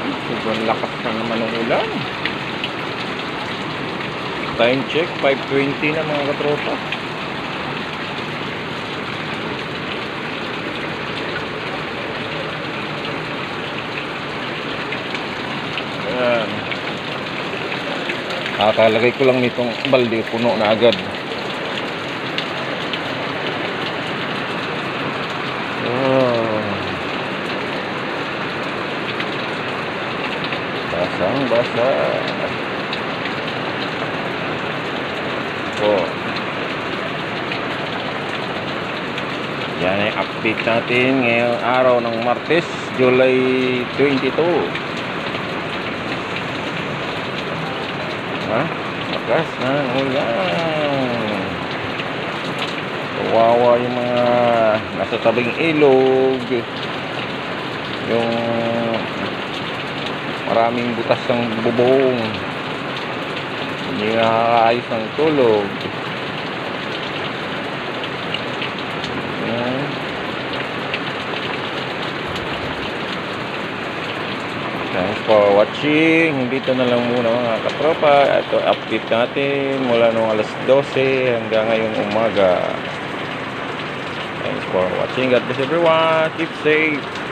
Sobrang lakas na naman ng ulan. Time check, 5:20 na mga katropa. Ayan. Kakalagay ko lang nitong balde, puno na agad. Basang basa. Yan ay update natin ngayong araw ng Martes, July 22. Lakas ng ulan. Kawawa yung mga nasa tabing ilog, yung maraming butas ng bubong, hindi nakakaayos ng tulog. Thanks for watching. Dito na lang muna mga katropa. Ito update natin mula nung alas 12 hanggang ngayong umaga. Thanks for watching. God bless everyone. Keep safe.